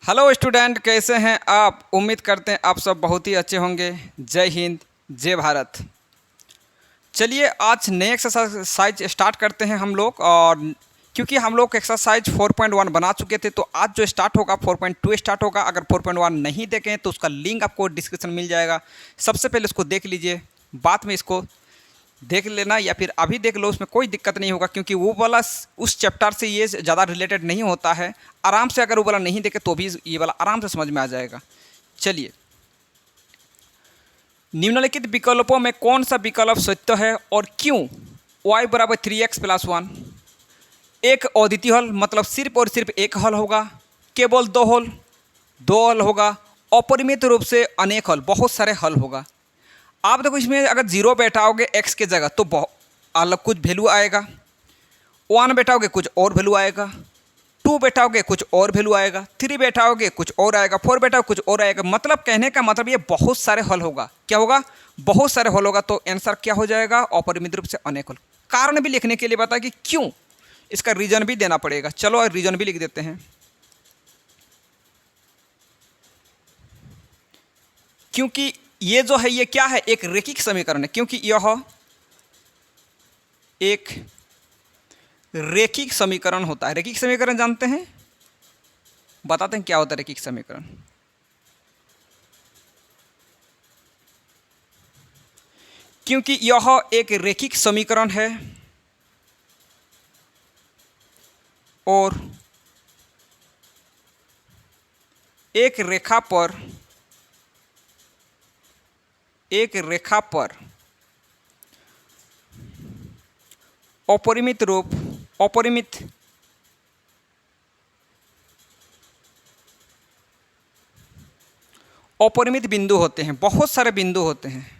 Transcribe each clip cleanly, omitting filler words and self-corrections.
Hello student, कैसे हैं आप। उम्मीद करते हैं आप सब बहुत ही अच्छे होंगे। जय हिंद, जय भारत। चलिए आज नए एक्सरसाइज स्टार्ट करते हैं हम लोग। और क्योंकि हम लोग एक्सरसाइज 4.1 बना चुके थे, तो आज जो स्टार्ट होगा 4.2 स्टार्ट होगा। अगर 4.1 नहीं देखें तो उसका लिंक आपको डिस्क्रिप्शन मिल जाएगा। सबसे पहले उसको देख लीजिए, बाद में इसको देख लेना या फिर अभी देख लो, उसमें कोई दिक्कत नहीं होगा, क्योंकि वो वाला उस चैप्टर से ये ज़्यादा रिलेटेड नहीं होता है। आराम से अगर वो वाला नहीं देखे तो भी ये वाला आराम से समझ में आ जाएगा। चलिए, निम्नलिखित विकल्पों में कौन सा विकल्प सत्य है और क्यों। y बराबर 3x+1, एक अद्वितीय हल मतलब सिर्फ और सिर्फ एक हल होगा, केवल दो हल होगा, अपरिमित रूप से अनेक हल, बहुत सारे हल होगा। आप देखो, इसमें अगर 0 बैठाओगे x के जगह तो बहुत अलग कुछ वैल्यू आएगा, 1 बैठाओगे कुछ और वैल्यू आएगा, 2 बैठाओगे कुछ और वैल्यू आएगा, 3 बैठाओगे कुछ और आएगा, 4 बैठाओगे कुछ और आएगा। मतलब कहने का मतलब ये बहुत सारे हल होगा। क्या होगा? बहुत सारे हल होगा। तो आंसर क्या हो जाएगा? अपरिमित रूप से अनेक हल। कारण भी लिखने के लिए बता कि क्यों, इसका रीजन भी देना पड़ेगा। चलो रीजन भी लिख देते हैं। क्योंकि ये जो है, ये क्या है? एक रेखिक समीकरण है। क्योंकि यह एक रेखिक समीकरण होता है। रेखिक समीकरण जानते हैं? बताते हैं क्या होता है रेखिक समीकरण। क्योंकि यह एक रेखिक समीकरण है और एक रेखा पर अपरिमित बिंदु होते हैं। बहुत सारे बिंदु होते हैं।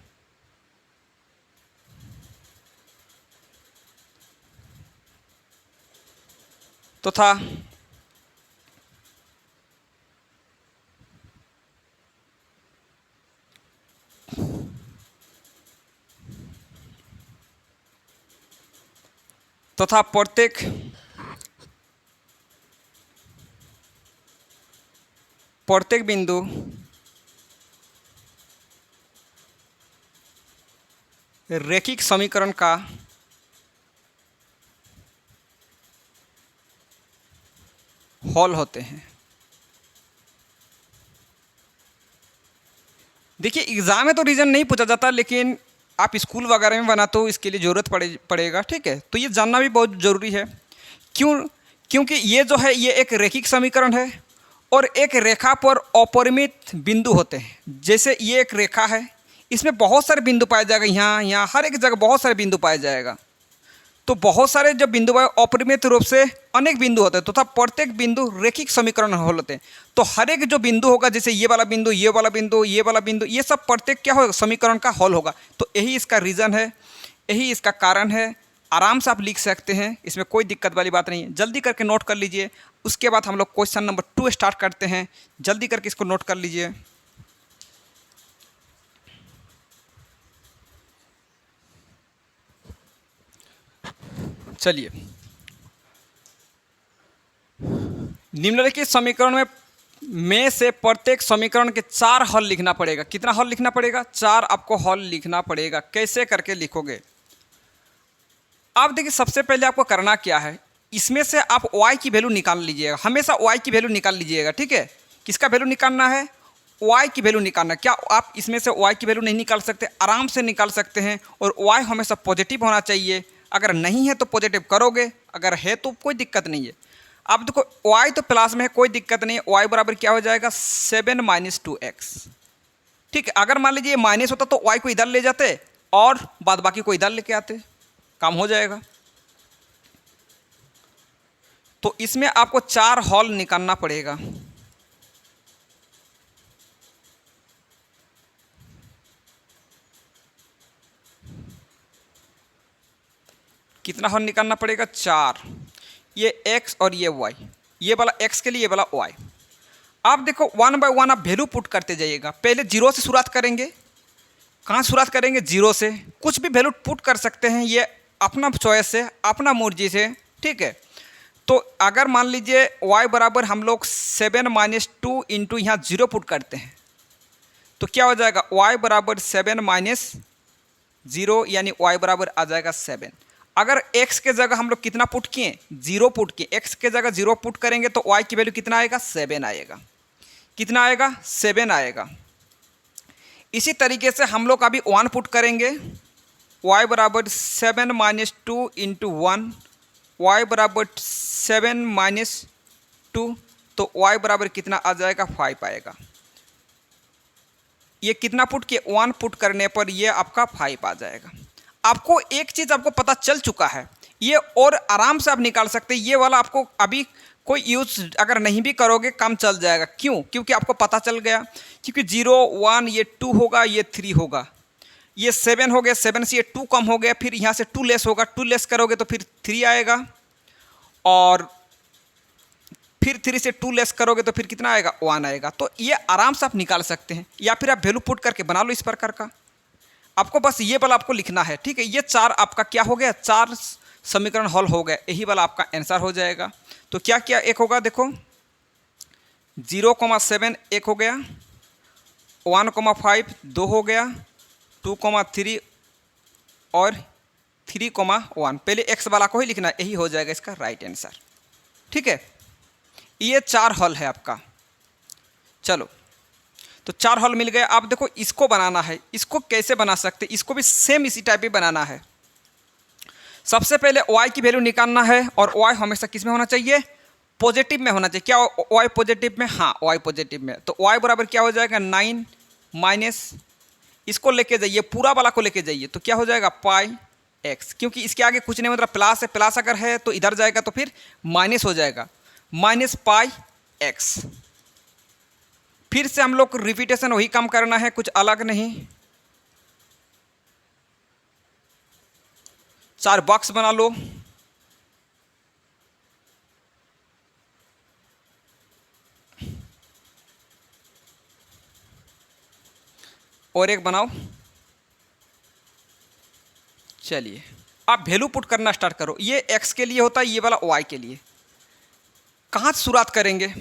तथा प्रत्येक बिंदु रेखिक समीकरण का हल होते हैं। देखिए, एग्ज़ाम में तो रीज़न नहीं पूछा जाता, लेकिन आप स्कूल वगैरह में बना तो इसके लिए ज़रूरत पड़ेगा। ठीक है, तो ये जानना भी बहुत ज़रूरी है। क्योंकि ये जो है, ये एक रेखिक समीकरण है और एक रेखा पर अपरिमित बिंदु होते हैं। जैसे ये एक रेखा है, इसमें बहुत सारे बिंदु पाए जाएगा। यहाँ हर एक जगह बहुत सारे बिंदु पाए जाएगा। तो बहुत सारे जब बिंदु पाए, अपरिमित रूप से अनेक बिंदु होते हैं, तथा प्रत्येक बिंदु रेखिक समीकरण हल होते हैं। तो हर एक जो बिंदु होगा, जैसे ये वाला बिंदु, ये वाला बिंदु, ये वाला बिंदु, ये सब प्रत्येक क्या होगा? समीकरण का हल होगा। तो यही इसका रीज़न है, यही इसका कारण है। आराम से आप लिख सकते हैं, इसमें कोई दिक्कत वाली बात नहीं है। जल्दी करके नोट कर लीजिए। उसके बाद हम लोग क्वेश्चन नंबर 2 स्टार्ट करते हैं। जल्दी करके इसको नोट कर लीजिए। चलिए, निम्नलिखित समीकरण में से प्रत्येक समीकरण के 4 हल लिखना पड़ेगा। कितना हल लिखना पड़ेगा? 4 आपको हल लिखना पड़ेगा। कैसे करके लिखोगे? आप देखिए, सबसे पहले आपको करना क्या है, इसमें से आप y की वैल्यू निकाल लीजिएगा। हमेशा y की वैल्यू निकाल लीजिएगा। ठीक है, किसका वैल्यू निकालना है? y की वैल्यू निकालना है। क्या आप इसमें से y की वैल्यू नहीं निकाल सकते? आराम से निकाल सकते हैं। और y हमेशा पॉजिटिव होना चाहिए। अगर नहीं है तो पॉजिटिव करोगे, अगर है तो कोई दिक्कत नहीं है। अब देखो, y तो प्लस में है, कोई दिक्कत नहीं है। y बराबर क्या हो जाएगा? 7 - 2x। ठीक है, अगर मान लीजिए माइनस होता तो y को इधर ले जाते और बाद बाकी को इधर लेके आते, काम हो जाएगा। तो इसमें आपको 4 हल निकालना पड़ेगा। कितना हल निकालना पड़ेगा? 4। ये x और ये y, ये वाला x के लिए, ये वाला y। आप देखो, 1 बाय 1 आप वैल्यू पुट करते जाइएगा। पहले 0 से शुरुआत करेंगे। कहाँ शुरुआत करेंगे? 0 से। कुछ भी वैल्यू पुट कर सकते हैं, ये अपना चॉइस से, अपना मर्जी से। ठीक है, तो अगर मान लीजिए y बराबर हम लोग 7 माइनस 2 इंटू यहाँ 0 पुट करते हैं तो क्या हो जाएगा, y बराबर 7 माइनस 0 यानी y बराबर आ जाएगा 7। अगर x के जगह हम लोग कितना पुट किए, 0 पुट किए, x के जगह 0 पुट करेंगे तो y की वैल्यू कितना आएगा, 7 आएगा। कितना आएगा, 7 आएगा। इसी तरीके से हम लोग अभी 1 पुट करेंगे, y बराबर 7 माइनस 2 इंटू 1, y बराबर 7 माइनस 2, तो y बराबर कितना आ जाएगा, 5 आएगा। ये कितना पुट किए, 1 पुट करने पर ये आपका 5 आ जाएगा। आपको एक चीज़ आपको पता चल चुका है, ये और आराम से आप निकाल सकते हैं। ये वाला आपको अभी कोई यूज़ अगर नहीं भी करोगे काम चल जाएगा। क्यों, क्योंकि आपको पता चल गया, क्योंकि 0 1 ये 2 होगा, ये 3 होगा, ये 7 हो गया, 7 से ये 2 कम हो गया, फिर यहाँ से 2 लेस होगा, 2 लेस करोगे तो फिर 3 आएगा, और फिर 3 से 2 लेस करोगे तो फिर कितना आएगा, 1 आएगा। तो ये आराम से आप निकाल सकते हैं, या फिर आप वैल्यू पुट करके बना लो इस प्रकार का। आपको बस ये वाला आपको लिखना है, ठीक है। ये 4 आपका क्या हो गया, 4 समीकरण हल हो गए, यही वाला आपका आंसर हो जाएगा। तो क्या क्या एक होगा, देखो 0,7 एक हो गया, 1,5 2 हो गया, 2,3 और 3,1। पहले x वाला को ही लिखना है, यही हो जाएगा इसका राइट आंसर, ठीक है। ये 4 हल है आपका। चलो, तो 4 हल मिल गए। आप देखो इसको बनाना है, इसको कैसे बना सकते, इसको भी सेम इसी टाइप ही बनाना है। सबसे पहले y की वैल्यू निकालना है, और y हमेशा किस में होना चाहिए, पॉजिटिव में होना चाहिए। क्या y पॉजिटिव में, हाँ y पॉजिटिव में। तो y बराबर क्या हो जाएगा, 9 माइनस, इसको लेके जाइए, पूरा वाला को लेके जाइए, तो क्या हो जाएगा पाई x, क्योंकि इसके आगे कुछ नहीं, मतलब प्लस है, प्लस अगर है तो इधर जाएगा तो फिर माइनस हो जाएगा, माइनस पाई x। फिर से हम लोग को रिपीटेशन वही काम करना है, कुछ अलग नहीं। 4 बॉक्स बना लो, और एक बनाओ। चलिए आप वैल्यू पुट करना स्टार्ट करो। ये x के लिए होता है, ये वाला y के लिए। कहाँ से शुरुआत करेंगे,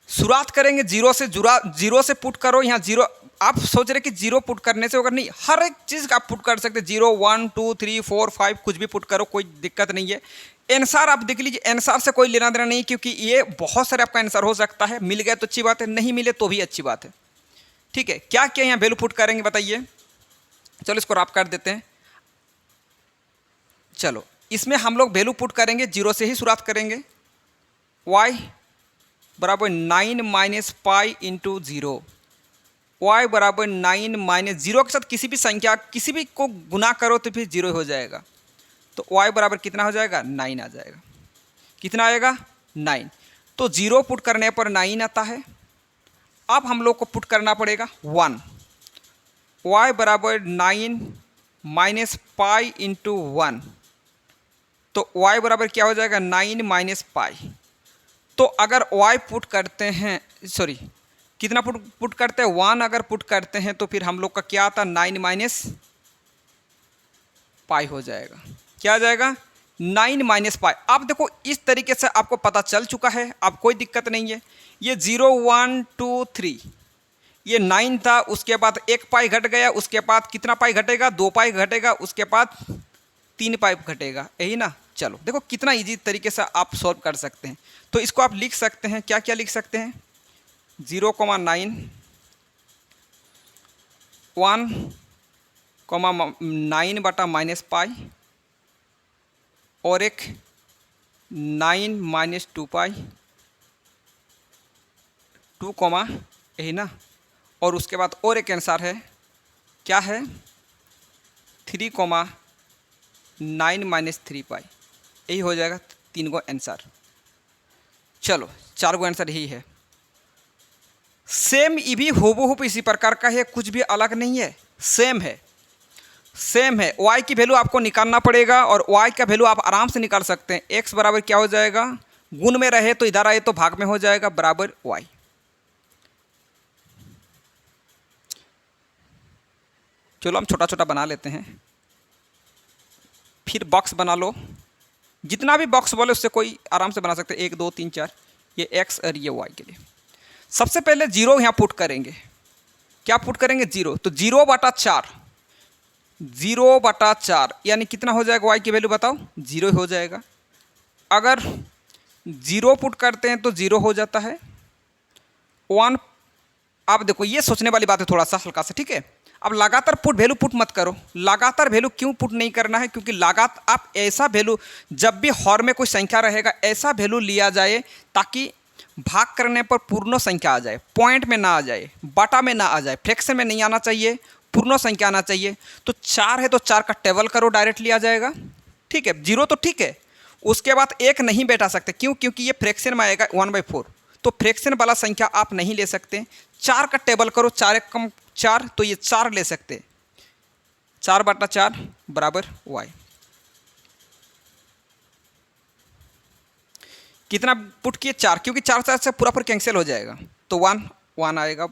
शुरुआत करेंगे 0 से। 0 से पुट करो, यहाँ 0। आप सोच रहे कि 0 पुट करने से होगा, नहीं, हर एक चीज़ का आप पुट कर सकते हैं। 0 1 2 3 4 5 कुछ भी पुट करो, कोई दिक्कत नहीं है। आंसर आप देख लीजिए, आंसर से कोई लेना देना नहीं, क्योंकि ये बहुत सारे आपका आंसर हो सकता है। मिल गया तो अच्छी बात है, नहीं मिले तो भी अच्छी बात है, ठीक है। क्या क्या यहाँ वैल्यू पुट करेंगे बताइए। चलो इसको रफ कर देते हैं। चलो इसमें हम लोग वैल्यू पुट करेंगे, 0 से ही शुरुआत करेंगे। y बराबर 9 माइनस पाई इंटू 0, y बराबर 9 माइनस 0 के साथ किसी भी संख्या, किसी भी को गुना करो तो फिर 0 हो जाएगा। तो y बराबर कितना हो जाएगा, 9 आ जाएगा। कितना आएगा, 9। तो 0 पुट करने पर 9 आता है। अब हम लोग को पुट करना पड़ेगा 1, y बराबर 9 माइनस पाई इंटू 1, तो y बराबर क्या हो जाएगा, 9 माइनस पाई। तो अगर y पुट करते हैं, सॉरी कितना पुट करते हैं, 1 अगर पुट करते हैं तो फिर हम लोग का क्या आता है, 9 माइनस पाई हो जाएगा। क्या आ जाएगा, 9 माइनस पाई। आप देखो इस तरीके से आपको पता चल चुका है, अब कोई दिक्कत नहीं है। ये 0 1 2 3 ये 9 था, उसके बाद 1 पाई घट गया, उसके बाद कितना पाई घटेगा, 2 पाई घटेगा, उसके बाद 3 पाई घटेगा, यही ना। चलो देखो कितना इजी तरीके से आप सॉल्व कर सकते हैं। तो इसको आप लिख सकते हैं, क्या क्या लिख सकते हैं, 0,9 1,9 बटा माइनस पाई, और एक 9 माइनस 2 पाई, 2 यही ना। और उसके बाद और एक आंसर है, क्या है, 3,9 माइनस 3 पाई, यही हो जाएगा 3 को आंसर। चलो 4 को आंसर यही है। सेम ये भी हूबहू इसी प्रकार का है, कुछ भी अलग नहीं है, सेम है, सेम है। y की वैल्यू आपको निकालना पड़ेगा, और y का वैल्यू आप आराम से निकाल सकते हैं। x बराबर क्या हो जाएगा, गुण में रहे तो इधर आए तो भाग में हो जाएगा, बराबर y। चलो हम छोटा छोटा बना लेते हैं। फिर बॉक्स बना लो, जितना भी बॉक्स बोले उससे कोई आराम से बना सकते हैं, 1 2 3 4, ये एक्स और ये वाई के लिए। सबसे पहले जीरो यहाँ पुट करेंगे। क्या पुट करेंगे? जीरो। तो 0/4, 0/4 यानी कितना हो जाएगा? वाई की वैल्यू बताओ। 0 हो जाएगा। अगर 0 पुट करते हैं तो 0 हो जाता है। 1, आप देखो ये सोचने वाली बात है थोड़ा सा हल्का सा, ठीक है। अब लगातार वैल्यू पुट मत करो। लगातार वैल्यू क्यों पुट नहीं करना है? क्योंकि आप ऐसा वैल्यू, जब भी हर में कोई संख्या रहेगा ऐसा वैल्यू लिया जाए ताकि भाग करने पर पूर्ण संख्या आ जाए, पॉइंट में ना आ जाए, बटा में ना आ जाए, फ्रैक्शन में नहीं आना चाहिए, पूर्ण संख्या आना चाहिए। तो 4 है तो 4 का टेबल करो, डायरेक्टली आ जाएगा, ठीक है। 0 तो ठीक है, उसके बाद 1 नहीं बैठा सकते। क्यों? क्योंकि ये फ्रैक्शन में आएगा 1/4, तो फ्रैक्शन वाला संख्या आप नहीं ले सकते। 4 का टेबल करो, 4 एक कम 4, तो ये 4 ले सकते। 4/4 बराबर वाई। कितना पुट किए? 4, क्योंकि 4 से पूरा कैंसिल हो जाएगा, तो 1 आएगा,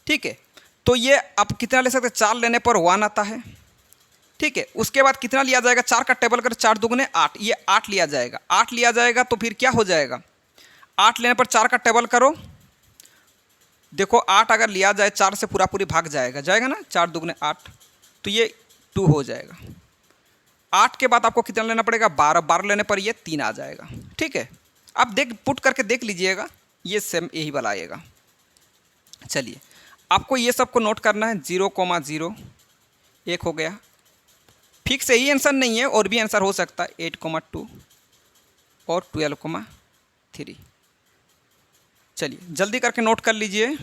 ठीक है। तो ये आप कितना ले सकते? 4 लेने पर 1 आता है, ठीक है। उसके बाद कितना लिया जाएगा? 4 का टेबल कर, 4 दूगुने 8, ये 8 लिया जाएगा। 8 लिया जाएगा तो फिर क्या हो जाएगा? 8 लेने पर 4 का टेबल करो, देखो 8 अगर लिया जाए 4 से पूरी भाग जाएगा ना, 4 दूगुने 8, तो ये 2 हो जाएगा। 8 के बाद आपको कितना लेना पड़ेगा? 12, 12 लेने पर ये 3 आ जाएगा, ठीक है। अब पुट करके देख लीजिएगा, ये सेम यही वाला आएगा। चलिए, आपको ये सबको नोट करना है। 0,0 एक हो गया, फिक्स यही आंसर नहीं है, और भी आंसर हो सकता है। 8,2 और 12,3। चलिए जल्दी करके नोट कर लीजिए।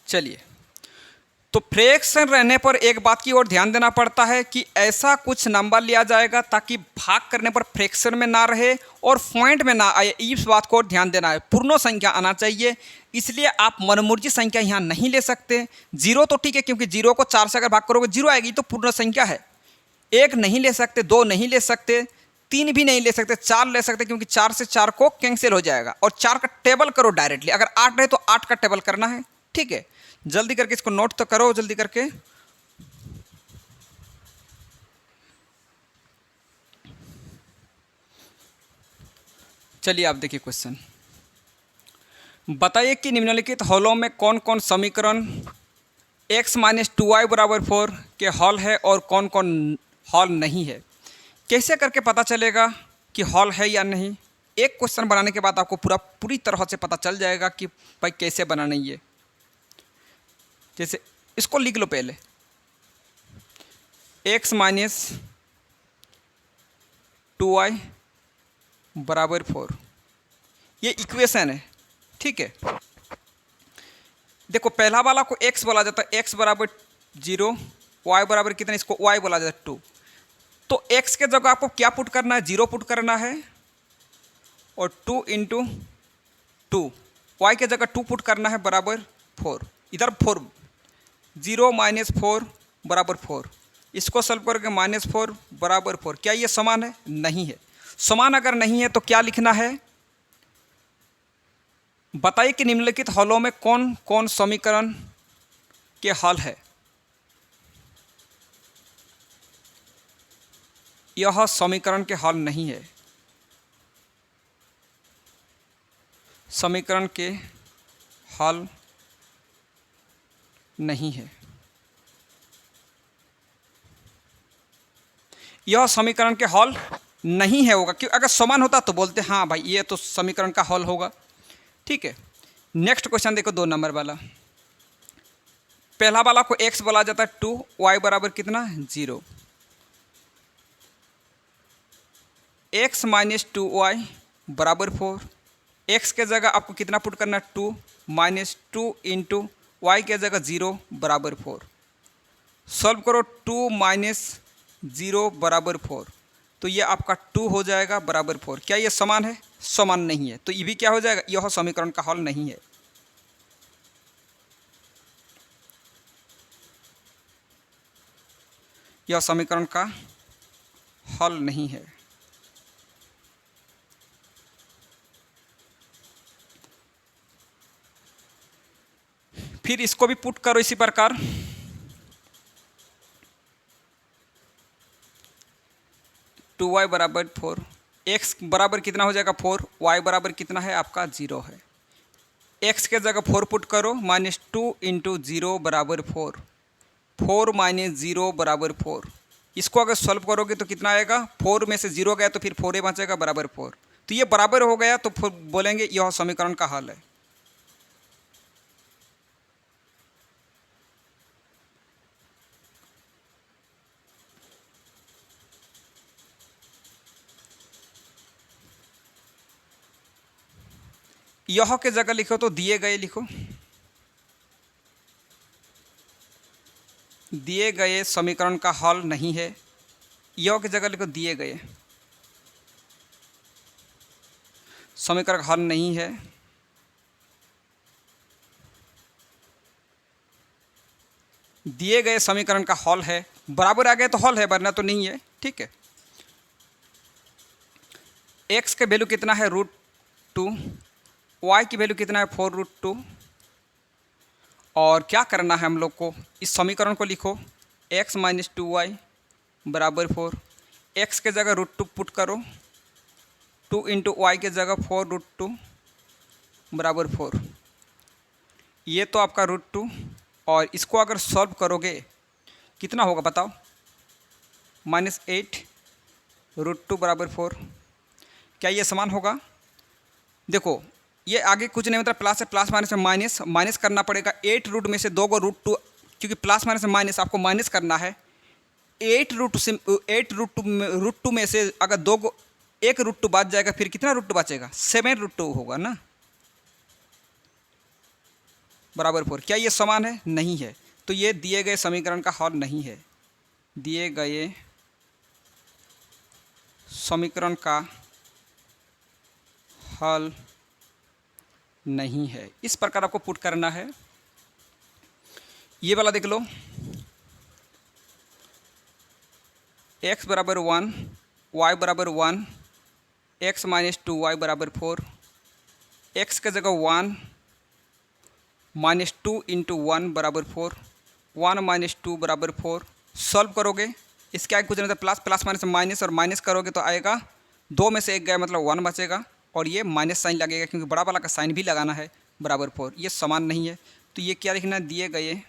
चलिए, तो फ्रैक्शन रहने पर एक बात की ओर ध्यान देना पड़ता है कि ऐसा कुछ नंबर लिया जाएगा ताकि भाग करने पर फ्रैक्शन में ना रहे और पॉइंट में ना आए। इस बात को ध्यान देना है, पूर्ण संख्या आना चाहिए। इसलिए आप मनमर्जी संख्या यहाँ नहीं ले सकते। 0 तो ठीक है, क्योंकि 0 को 4 से अगर भाग करोगे 0 आएगी, तो पूर्ण संख्या है। 1 नहीं ले सकते, 2 नहीं ले सकते, 3 भी नहीं ले सकते, 4 ले सकते, क्योंकि 4 से 4 को कैंसिल हो जाएगा। और 4 का टेबल करो डायरेक्टली। अगर 8 रहे तो 8 का टेबल करना है, ठीक है। जल्दी करके इसको नोट तो करो, जल्दी करके। चलिए आप देखिए क्वेश्चन। बताइए कि निम्नलिखित हॉलों में कौन कौन समीकरण x - 2y = 4 के हॉल है और कौन कौन हॉल नहीं है। कैसे करके पता चलेगा कि हॉल है या नहीं? एक क्वेश्चन बनाने के बाद आपको पूरी तरह से पता चल जाएगा कि भाई कैसे बनाना है ये। जैसे इसको लिख लो पहले, x - 2y = 4, ये इक्वेशन है, ठीक है। देखो पहला वाला को x बोला जाता है, x = 0, y बराबर कितना, इसको y बोला जाता है 2। तो x के जगह आपको क्या पुट करना है? 0 पुट करना है, और 2 × 2, y के जगह 2 पुट करना है, बराबर 4। इधर 4, 0 - 4 = 4। इसको सॉल्व करके -4 = 4। क्या ये समान है? नहीं है। समान अगर नहीं है तो क्या लिखना है? बताइए कि निम्नलिखित हलों में कौन कौन समीकरण के हल है। यह समीकरण के हल नहीं है। समीकरण के हल नहीं है। यह समीकरण के हल नहीं है होगा, क्यों? अगर समान होता तो बोलते हाँ भाई ये तो समीकरण का हल होगा, ठीक है। नेक्स्ट क्वेश्चन देखो, 2 नंबर वाला। पहला वाला को x बोला जाता है 2, y बराबर कितना? 0। x - 2y = 4। x के जगह आपको कितना पुट करना है? 2 - 2 × y के जगह 0 = 4। सॉल्व करो, 2 - 0 = 4, तो ये आपका 2 हो जाएगा, बराबर 4। क्या ये समान है? समान नहीं है, तो ये भी क्या हो जाएगा? यह समीकरण का हल नहीं है। यह समीकरण का हल नहीं है। फिर इसको भी पुट करो इसी प्रकार। टू वाई बराबर 4, एक्स बराबर कितना हो जाएगा 4, वाई बराबर कितना है आपका 0 है। एक्स के जगह 4 पुट करो, -2 इंटू 0 बराबर 4, 4 माइनस 0 बराबर 4। इसको अगर सॉल्व करोगे तो कितना आएगा, 4 में से 0 गया तो फिर 4 ही बचेगा बराबर 4। तो ये बराबर हो गया तो फिर बोलेंगे यह समीकरण का हल है। यह के जगह लिखो तो दिए गए लिखो, दिए गए समीकरण का हल नहीं है। यह की जगह लिखो दिए गए समीकरण का हल नहीं है। दिए गए समीकरण का हल है, बराबर आ गया तो हल है, वरना तो नहीं है। ठीक है, एक्स के वैल्यू कितना है √2, वाई की वैल्यू कितना है 4√2। और क्या करना है हम लोग को, इस समीकरण को लिखो, x माइनस 2y बराबर 4। एक्स के जगह √2 पुट करो, 2 इंटू वाई के जगह 4√2 बराबर 4। ये तो आपका √2, और इसको अगर सॉल्व करोगे कितना होगा बताओ, -8 √2 बराबर 4। क्या ये समान होगा? देखो ये आगे कुछ नहीं मतलब प्लस है, प्लस माइनस में माइनस, माइनस करना पड़ेगा। 8 रूट में से 2 को √2, क्योंकि प्लस माइनस में माइनस आपको माइनस करना है। 8 √2 में से अगर 2 को 1 √2 बच जाएगा, फिर कितना √2 बचेगा, 7 √2 होगा ना, बराबर 4। क्या ये समान है? नहीं है। तो ये दिए गए समीकरण का हल नहीं है, दिए गए समीकरण का हल नहीं है। इस प्रकार आपको पुट करना है। ये वाला देख लो, x बराबर 1, y बराबर 1, x माइनस 2y बराबर 4। x के जगह 1 -2 इंटू 1 बराबर 4, 1 माइनस 2 बराबर 4। सॉल्व करोगे, इसके आगे कुछ नहीं, प्लस प्लस माइनस माइनस, और माइनस करोगे तो आएगा 2 में से 1 गया मतलब 1 बचेगा, और ये माइनस साइन लगेगा क्योंकि बड़ा वाला का साइन भी लगाना है, बराबर 4। ये समान नहीं है, तो ये क्या लिखना है, दिए गए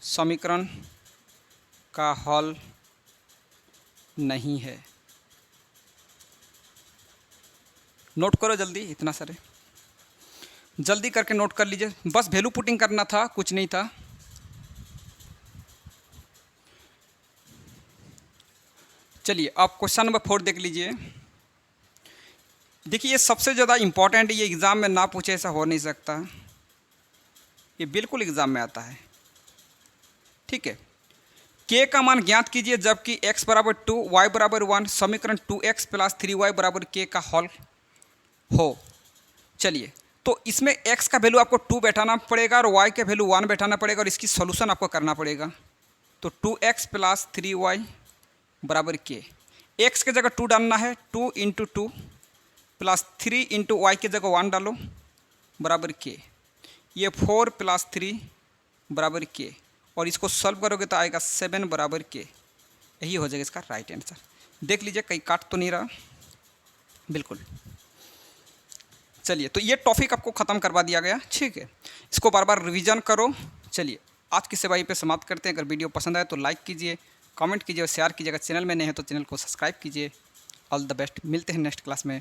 समीकरण का हल नहीं है। नोट करो जल्दी, इतना सारे जल्दी करके नोट कर लीजिए, बस वैल्यू पुटिंग करना था, कुछ नहीं था। चलिए अब क्वेश्चन नंबर 4 देख लीजिए। देखिए ये सबसे ज़्यादा इम्पॉर्टेंट, ये एग्ज़ाम में ना पूछे ऐसा हो नहीं सकता, ये बिल्कुल एग्ज़ाम में आता है। ठीक है, k का मान ज्ञात कीजिए जबकि x बराबर 2, y बराबर 1, समीकरण 2x प्लस 3y बराबर k का हल हो। चलिए तो इसमें x का वैल्यू आपको 2 बैठाना पड़ेगा और y का वैल्यू 1 बैठाना पड़ेगा, और इसकी सॉल्यूशन आपको करना पड़ेगा। तो 2x प्लस 3y बराबर k, x के जगह 2 डालना है, 2 इंटू 2 प्लस 3 इंटू वाई की जगह 1 डालो बराबर k। ये 4 प्लस 3 बराबर k, और इसको सॉल्व करोगे तो आएगा 7 बराबर k। यही हो जाएगा इसका राइट आंसर। देख लीजिए कहीं काट तो नहीं रहा, बिल्कुल। चलिए तो ये टॉपिक आपको ख़त्म करवा दिया गया। ठीक है, इसको बार बार रिवीजन करो। चलिए आज की सेवा यहीं पे समाप्त करते हैं। अगर वीडियो पसंद आए तो लाइक कीजिए, कमेंट कीजिए और शेयर कीजिए। अगर चैनल में नए हैं तो चैनल को सब्सक्राइब कीजिए। ऑल द बेस्ट, मिलते हैं नेक्स्ट क्लास में।